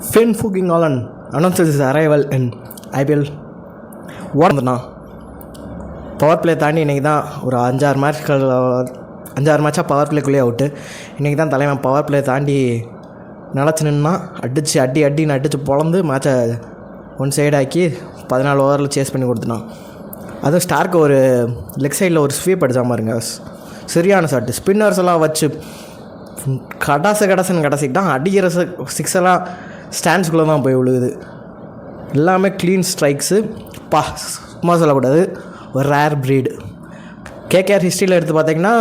Finn Fucking Allen announces his arrival in IPL. ஓடணுண்ணா power play தாண்டி இன்றைக்கி தான் ஒரு 5-6 மேட்சாக பவர் பிளேக்குள்ளேயே அவுட்டு. இன்றைக்கி தான் தலைவன் பவர் பிளே தாண்டி நினச்சி நின்னா அடின்னு அடித்து பொழந்து மேட்சை ஒன் சைடாக்கி 14 ஓவரில் சேஸ் பண்ணி கொடுத்துனான். அதுவும் ஸ்டார்க்கு ஒரு லெக் சைடில் ஒரு ஸ்வீப் அடித்தா பாருங்க, சரியான ஷாட்டு. ஸ்பின்னர்ஸ் எல்லாம் வச்சு கடைசின்னு கடைசிக்கிட்டான். அடிக்கிற சிக்ஸெல்லாம் ஸ்டாண்ட்ஸ்குள்ளே தான் போய் விழுகுது. எல்லாமே க்ளீன் ஸ்ட்ரைக்ஸு. சும்மா சொல்லக்கூடாது, ஒரு ரேர் ப்ரீடு. கேகேஆர் ஹிஸ்ட்ரியில் எடுத்து பார்த்திங்கன்னா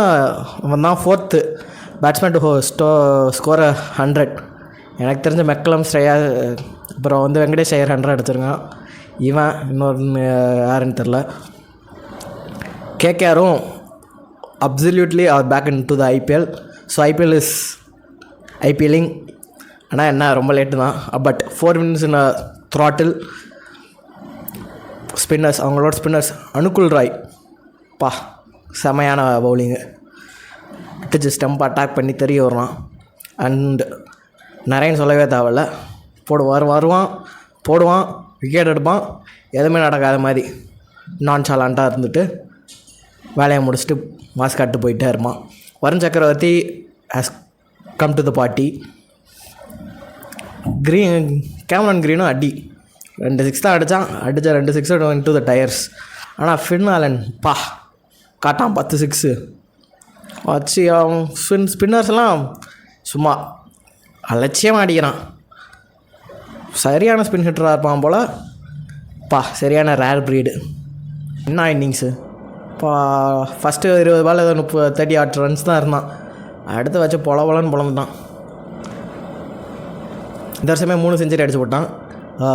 அவன் தான் 4th பேட்ஸ்மேன் டு ஸ்கோர் 100. எனக்கு தெரிஞ்ச மெக்கலம் ஸ்ரேயா, அப்புறம் வெங்கடேஷ் ஐயர் 100 எடுத்துருக்கான். இவன் இன்னொரு யாருன்னு தெரில. கேகேஆரும் absolutely are back into the IPL. So IPL is IPLing. ஆனால் என்ன ரொம்ப லேட்டு தான். But 4 minutes in throttle. Spinners, அவங்களோட ஸ்பின்னர்ஸ் அனுகுல் ராய் செமையான பவுலிங்கு. அடிச்சு ஸ்டம்ப் அட்டாக் பண்ணி தெரிய வருவான். அண்ட் நிறைய சொல்லவே தேவையில்ல, வருவான் போடுவான், விக்கெட் எடுப்பான், எதுவுமே நடக்காத மாதிரி நான்சாலண்ட்டாக இருந்துட்டு வேலையை முடிச்சுட்டு மாஸ் காட்டு போயிட்டே இருப்பான். Varun Chakravarthy has come to the party. Cameron க்ரீனும் 2 6 தான் அடித்தான். 2 6 டு த டயர்ஸ். ஆனால் ஃபின் ஆலன் காட்டான் 10 6 வச்சு. அவன் ஸ்பின்னர்ஸ்லாம் சும்மா அலட்சியமாக அடிக்கிறான். சரியான ஸ்பின் ஹிட்டராக இருப்பான் போல். சரியான ரேர் ப்ரீடு. என்ன இன்னிங்ஸு ஃபஸ்ட்டு 20 பால் 38 ரன்ஸ் தான் இருந்தான். அடுத்து வச்சு பொலன்னு பொழந்துட்டான். இந்த வருஷமே 3 செஞ்சுரி அடிச்சு போட்டான்.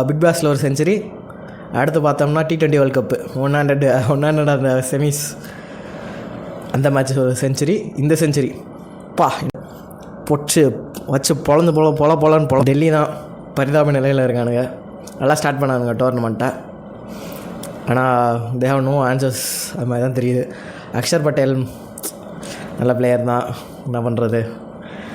பிக் பாஸில் ஒரு செஞ்சுரி. அடுத்து பார்த்தோம்னா T20 வேர்ல்ட் கப்பு 100 செமிஸ் அந்த மேட்ச் ஒரு செஞ்சுரி. இந்த செஞ்சுரி பொச்சு வச்சு பொலன்னு டெல்லி தான் பரிதாப நிலையில் இருக்கானுங்க. நல்லா ஸ்டார்ட் பண்ணானுங்க டோர்னமெண்ட்டை. ஆனால் தே ஹவ் நோ ஆன்சர்ஸ். அது மாதிரி தான் தெரியுது. அக்ஷர் பட்டேல் நல்ல பிளேயர் தான், என்ன பண்ணுறது.